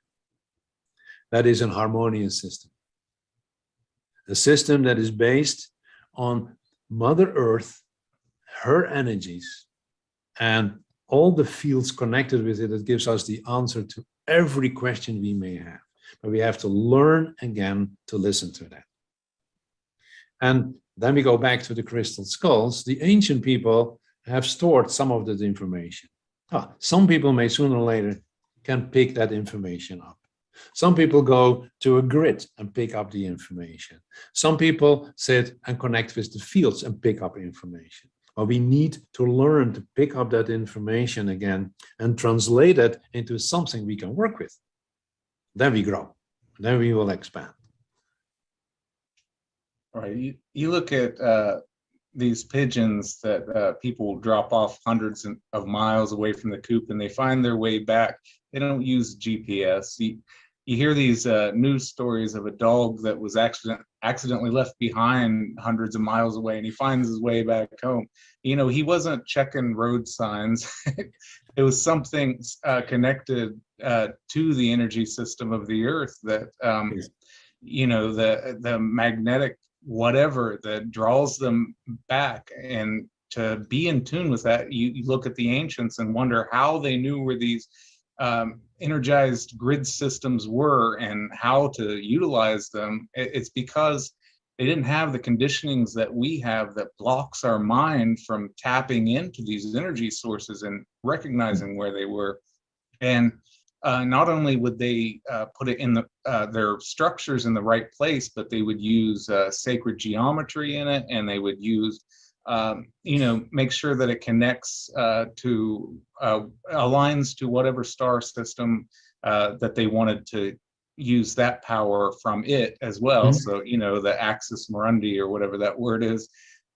That is an harmonious system. A system that is based on Mother Earth, her energies, and all the fields connected with it that gives us the answer to every question we may have. But we have to learn again to listen to that. And then we go back to the crystal skulls. The ancient people have stored some of that information. Some people may sooner or later can pick that information up. Some people go to a grid and pick up the information. Some people sit and connect with the fields and pick up information. But we need to learn to pick up that information again and translate it into something we can work with. Then we grow. Then we will expand. Right. You look at these pigeons that people drop off hundreds of miles away from the coop and they find their way back. They don't use GPS. You hear these news stories of a dog that was accidentally left behind hundreds of miles away and he finds his way back home. He wasn't checking road signs. It was something connected to the energy system of the earth that, the magnetic whatever that draws them back. And to be in tune with that, you look at the ancients and wonder how they knew where these energized grid systems were and how to utilize them. It's because they didn't have the conditionings that we have that blocks our mind from tapping into these energy sources and recognizing where they were. And not only would they put it in their structures in the right place, but they would use sacred geometry in it, and they would use, make sure that it connects to aligns to whatever star system that they wanted to use that power from it as well. So, the axis mundi or whatever that word is,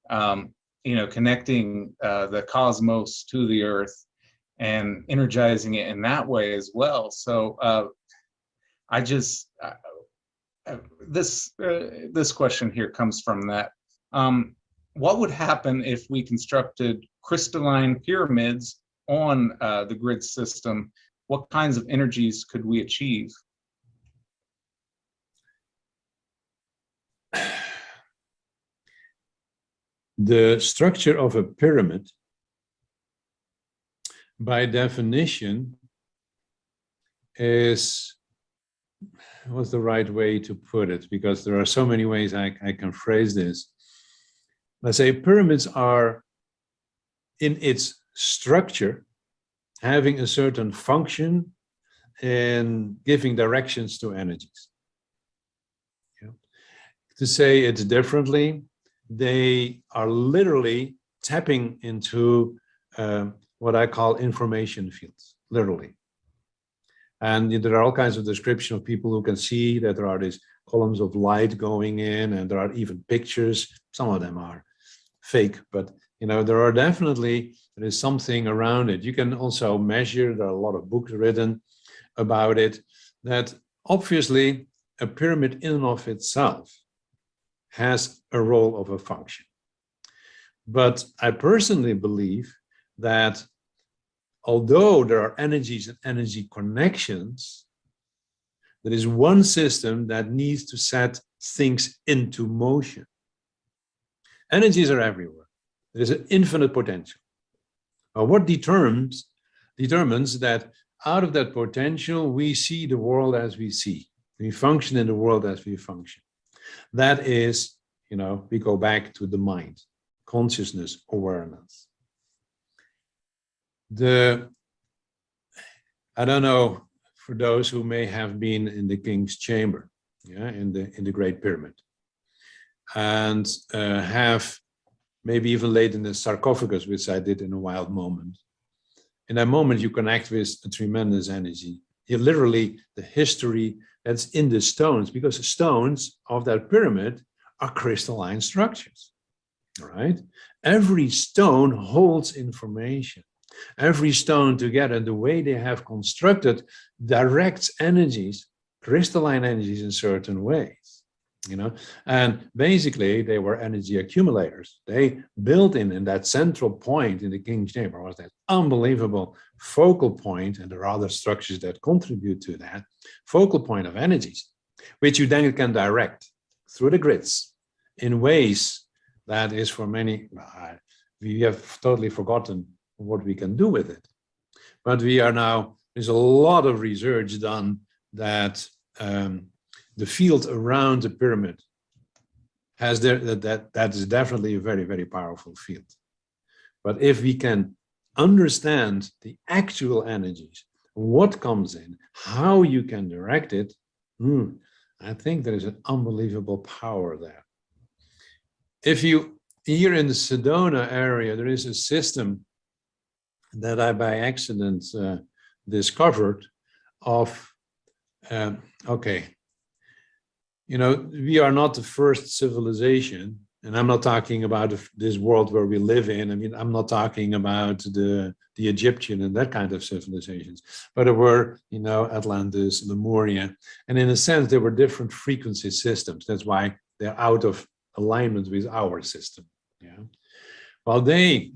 connecting the cosmos to the earth and energizing it in that way as well. So this question here comes from that. What would happen if we constructed crystalline pyramids on the grid system? What kinds of energies could we achieve? The structure of a pyramid, by definition, what's the right way to put it? Because there are so many ways I can phrase this. Let's say pyramids are, in its structure, having a certain function and giving directions to energies. To say it differently, they are literally tapping into what I call information fields, literally. And there are all kinds of description of people who can see that there are these columns of light going in, and there are even pictures. Some of them are fake, but there is something around it. You can also measure, there are a lot of books written about it, that obviously a pyramid in and of itself has a role of a function. But I personally believe that although there are energies and energy connections, there is one system that needs to set things into motion. Energies are everywhere. There is an infinite potential. What determines that out of that potential, we see the world as we see. We function in the world as we function. That is, we go back to the mind, consciousness, awareness. I don't know, for those who may have been in the King's Chamber, in the Great Pyramid, and have maybe even laid in the sarcophagus, which I did in a wild moment. In that moment, you connect with a tremendous energy. Literally, the history that's in the stones, because the stones of that pyramid are crystalline structures, right? Every stone holds information. Every stone together, the way they have constructed, directs energies, crystalline energies in certain ways. And basically they were energy accumulators. They built in that central point in the King's Chamber was that unbelievable focal point, and there are other structures that contribute to that focal point of energies, which you then can direct through the grids in ways that is for many, we have totally forgotten what we can do with it. But there's a lot of research done that the field around the pyramid has that is definitely a very, very powerful field. But if we can understand the actual energies, what comes in, how you can direct it, I think there is an unbelievable power there. Here in the Sedona area, there is a system that I by accident discovered of, we are not the first civilization, and I'm not talking about this world where we live in. I mean, I'm not talking about the Egyptian and that kind of civilizations, but there were, Atlantis, Lemuria, and in a sense, there were different frequency systems. That's why they're out of alignment with our system. Well, the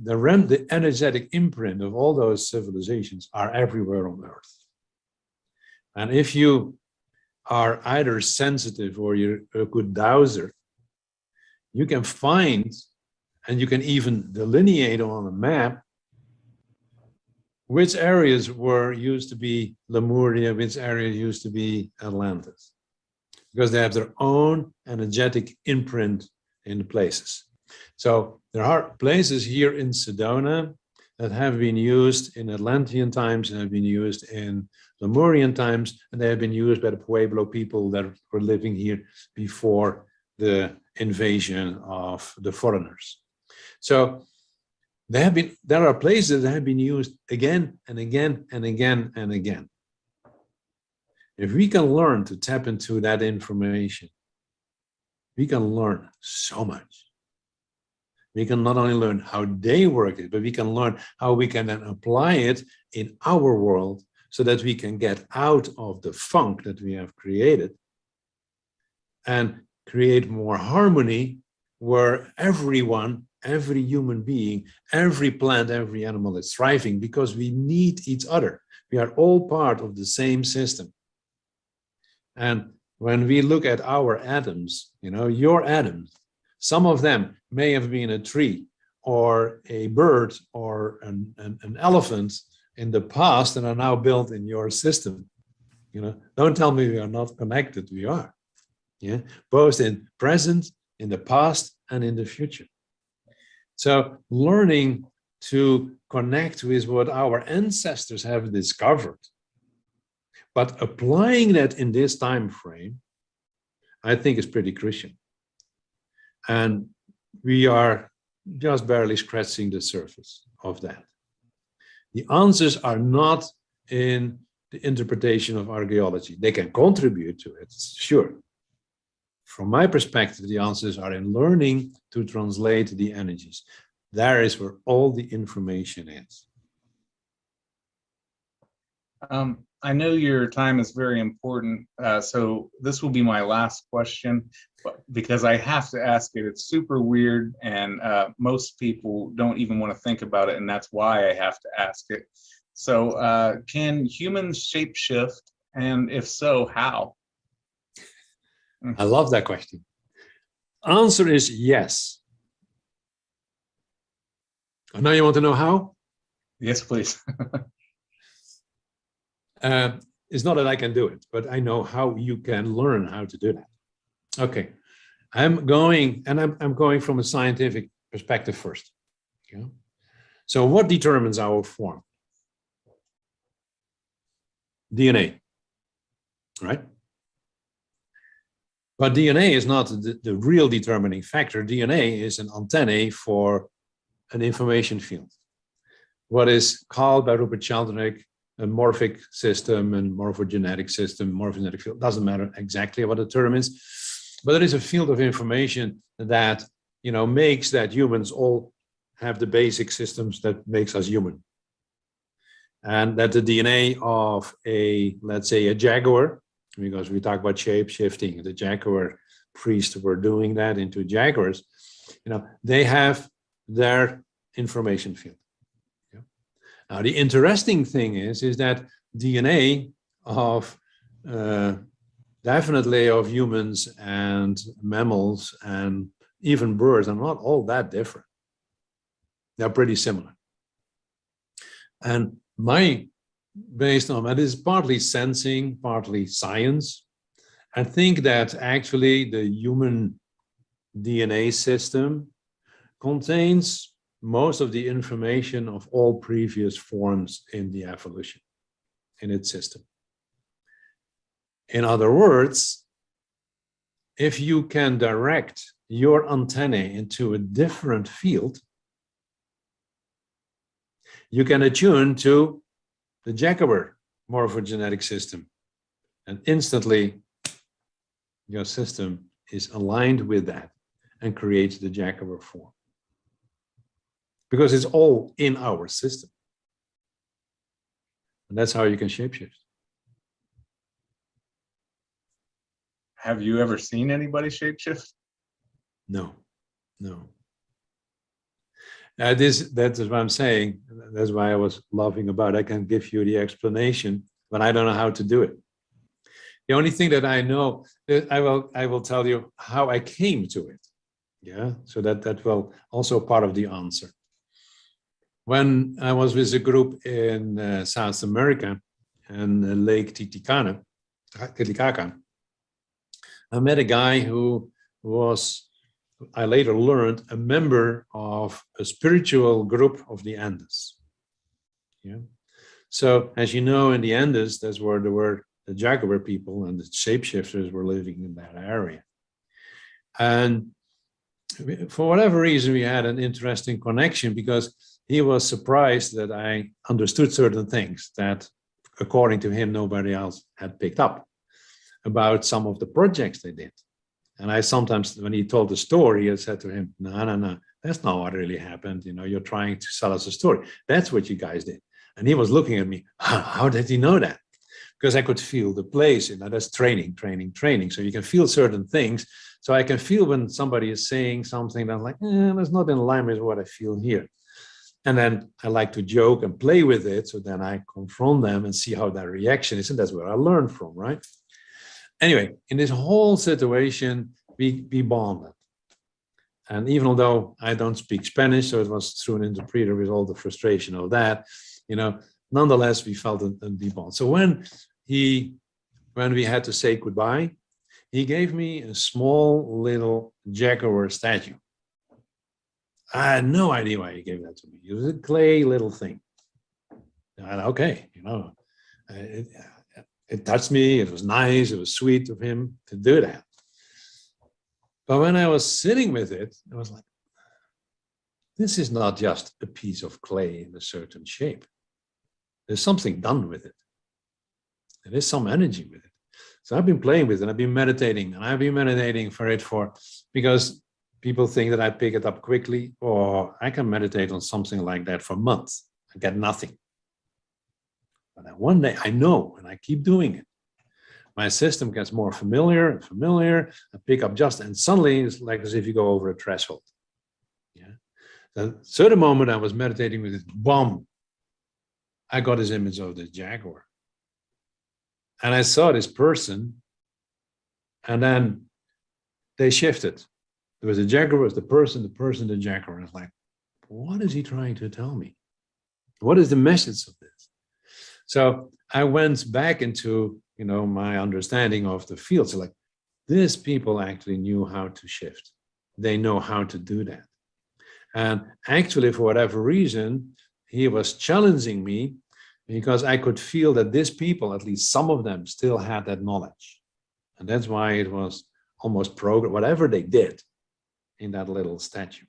energetic imprint of all those civilizations are everywhere on Earth. And if you are either sensitive or you're a good dowser, you can find, and you can even delineate on a map, which areas used to be Lemuria, which area used to be Atlantis, because they have their own energetic imprint in the places. So there are places here in Sedona that have been used in Atlantean times and have been used in Lemurian times, and they have been used by the Pueblo people that were living here before the invasion of the foreigners. So there are places that have been used again and again and again and again. If we can learn to tap into that information, we can learn so much. We can not only learn how they work it, but we can learn how we can then apply it in our world so that we can get out of the funk that we have created and create more harmony where everyone, every human being, every plant, every animal is thriving, because we need each other. We are all part of the same system. And when we look at our atoms, your atoms, some of them may have been a tree or a bird or an elephant in the past and are now built in your system. Don't tell me we are not connected. We are. Yeah, both in present, in the past, and in the future. So learning to connect with what our ancestors have discovered, but applying that in this time frame, I think is pretty crucial. And we are just barely scratching the surface of that. The answers are not in the interpretation of archaeology. They can contribute to it, sure. From my perspective, the answers are in learning to translate the energies. There is where all the information is. I know your time is very important, so this will be my last question, because I have to ask it. It's super weird, and most people don't even want to think about it, and that's why I have to ask it. So can humans shapeshift, and if so, how? I love that question. Answer is yes. Now you want to know how? Yes, please. It's not that I can do it, but I know how you can learn how to do that. Okay, I'm going from a scientific perspective first. Yeah. So what determines our form? DNA, right? But DNA is not the real determining factor. DNA is an antennae for an information field. What is called by Rupert Sheldrake a morphic system and morphogenetic system, morphogenetic field, doesn't matter exactly what the term is, but there is a field of information that makes that humans all have the basic systems that makes us human. And that the DNA of let's say a jaguar, because we talk about shape shifting, the jaguar priests were doing that into jaguars, they have their information field. Now, the interesting thing is that DNA of definitely of humans and mammals and even birds are not all that different. They're pretty similar. And based on that is partly sensing, partly science. I think that actually the human DNA system contains most of the information of all previous forms in the evolution, in its system. In other words, if you can direct your antennae into a different field, you can attune to the jaguar morphogenetic system, and instantly your system is aligned with that and creates the jaguar form. Because it's all in our system. And that's how you can shapeshift. Have you ever seen anybody shapeshift? No. That is what I'm saying. That's why I was laughing about. I can give you the explanation, but I don't know how to do it. The only thing that I know, I will tell you how I came to it. Yeah, so that will also part of the answer. When I was with a group in South America and Lake Titicaca, I met a guy who was, I later learned, a member of a spiritual group of the Andes. Yeah. So as you know, in the Andes, that's where there were the Jaguar people and the shapeshifters were living in that area. And for whatever reason, we had an interesting connection because he was surprised that I understood certain things that, according to him, nobody else had picked up about some of the projects they did. And I sometimes, when he told the story, I said to him, no, that's not what really happened. You know, you're trying to sell us a story. That's what you guys did. And he was looking at me, how did he know that? Because I could feel the place, you know, that's training. So you can feel certain things. So I can feel when somebody is saying something that's like, that's not in line with what I feel here. And then I like to joke and play with it. So then I confront them and see how their reaction is. And that's where I learn from, right? Anyway, in this whole situation, we bonded. And even though I don't speak Spanish, so it was through an interpreter with all the frustration of that, you know, nonetheless, we felt a deep bond. So when we had to say goodbye, he gave me a small little jaguar statue. I had no idea why he gave that to me. It was a clay little thing. And okay, you know, it touched me. It was nice. It was sweet of him to do that. But when I was sitting with it, I was like, this is not just a piece of clay in a certain shape. There's something done with it. There is some energy with it. So I've been playing with it. I've been meditating, and I've been meditating because people think that I pick it up quickly, or I can meditate on something like that for months and get nothing. But then one day I know, and I keep doing it. My system gets more familiar and familiar. I pick up and suddenly it's like as if you go over a threshold. Yeah. Then certain moment I was meditating with it, boom, I got this image of the jaguar. And I saw this person, and then they shifted. There was a jaguar, was the person, the jaguar. And I was like, what is he trying to tell me? What is the message of this? So I went back into, you know, my understanding of the field. So like, these people actually knew how to shift. They know how to do that. And actually, for whatever reason, he was challenging me because I could feel that these people, at least some of them, still had that knowledge. And that's why it was almost whatever they did in that little statue.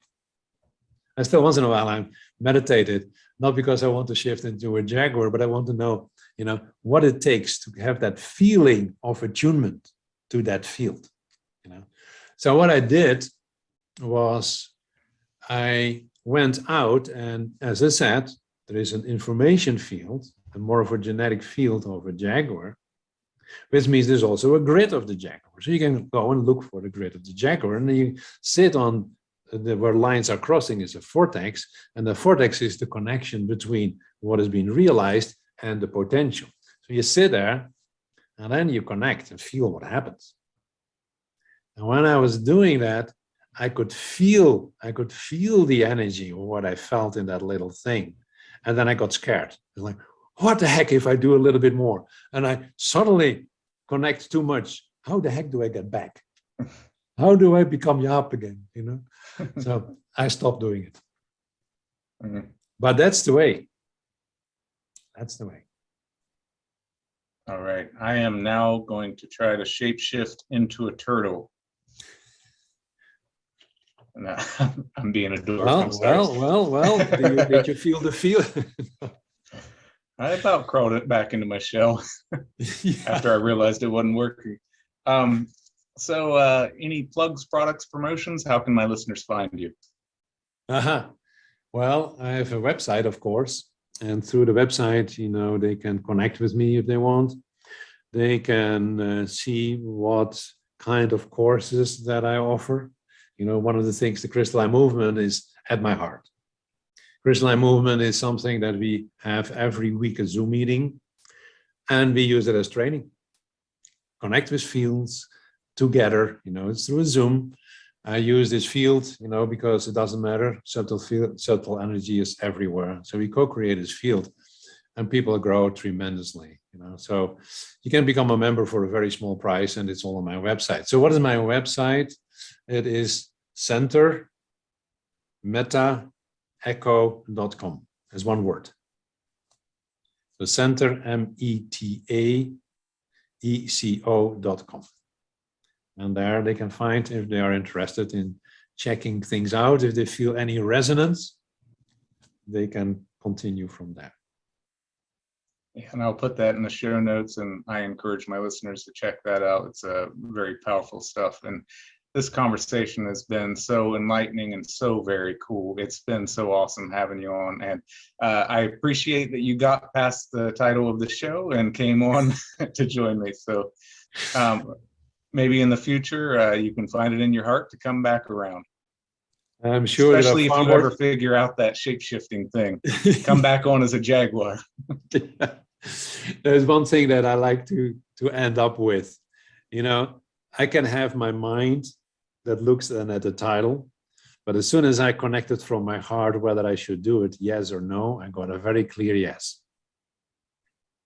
I still, once in a while, I meditated, not because I want to shift into a jaguar, but I want to know, you know, what it takes to have that feeling of attunement to that field, you know. So what I did was I went out, and as I said, there is an information field and more of a genetic field of a jaguar, which means there's also a grid of the jaguar. So you can go and look for the grid of the jaguar, and then you sit on where lines are crossing is a vortex, and the vortex is the connection between what has been realized and the potential. So you sit there, and then you connect and feel what happens. And when I was doing that, I could feel the energy of what I felt in that little thing. And then I got scared. It was like, what the heck if I do a little bit more? And I suddenly connect too much. How the heck do I get back? How do I become Jaap again? You know? So I stopped doing it. Mm-hmm. But that's the way. That's the way. All right. I am now going to try to shapeshift into a turtle. No, I'm being a dork. Well. Did you feel the feel? I about crawled it back into my shell after I realized it wasn't working. So any plugs, products, promotions? How can my listeners find you? Well, I have a website, of course. And through the website, you know, they can connect with me if they want. They can see what kind of courses that I offer. You know, one of the things, the Cristal movement is at my heart. Cristal movement is something that we have every week a Zoom meeting, and we use it as training. Connect with fields together, you know, it's through a Zoom. I use this field, you know, because it doesn't matter. Subtle energy is everywhere. So we co-create this field, and people grow tremendously, you know. So you can become a member for a very small price, and it's all on my website. So what is my website? It is centermetaecho.com as one word. So center, metaeco.com. And there they can find, if they are interested in checking things out, if they feel any resonance, they can continue from there. And I'll put that in the show notes, and I encourage my listeners to check that out. It's very powerful stuff. And this conversation has been so enlightening and so very cool. It's been so awesome having you on. And I appreciate that you got past the title of the show and came on to join me. So maybe in the future, you can find it in your heart to come back around. I'm sure, especially if you ever figure out that shape-shifting thing, come back on as a jaguar. There's one thing that I like to end up with. You know, I can have my mind that looks then at the title, but as soon as I connect it from my heart, whether I should do it, yes or no, I got a very clear yes.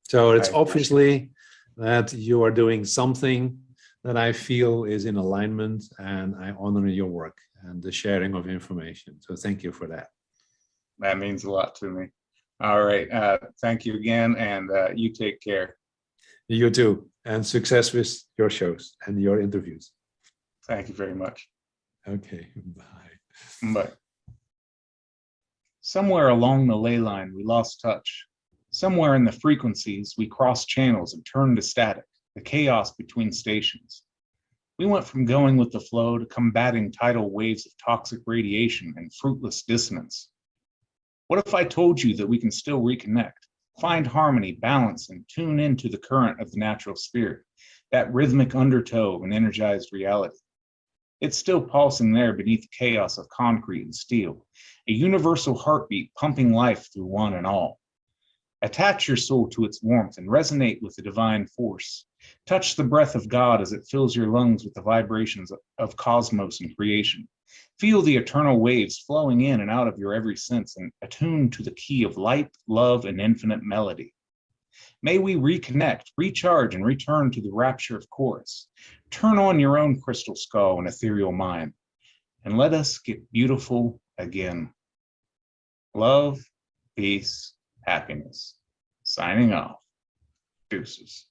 So it's obviously that you are doing something that I feel is in alignment, and I honor your work and the sharing of information. So thank you for that. That means a lot to me. All right. Thank you again, and you take care. You too, and success with your shows and your interviews. Thank you very much. Okay, bye. Bye. Somewhere along the ley line, we lost touch. Somewhere in the frequencies, we crossed channels and turned to static, the chaos between stations. We went from going with the flow to combating tidal waves of toxic radiation and fruitless dissonance. What if I told you that we can still reconnect, find harmony, balance, and tune into the current of the natural spirit, that rhythmic undertow of an energized reality? It's still pulsing there beneath the chaos of concrete and steel, a universal heartbeat pumping life through one and all. Attach your soul to its warmth and resonate with the divine force. Touch the breath of God as it fills your lungs with the vibrations of cosmos and creation. Feel the eternal waves flowing in and out of your every sense and attune to the key of light, love, and infinite melody. May we reconnect, recharge, and return to the rapture of chorus. Turn on your own crystal skull and ethereal mind, and let us get beautiful again. Love, peace, happiness. Signing off. Deuces.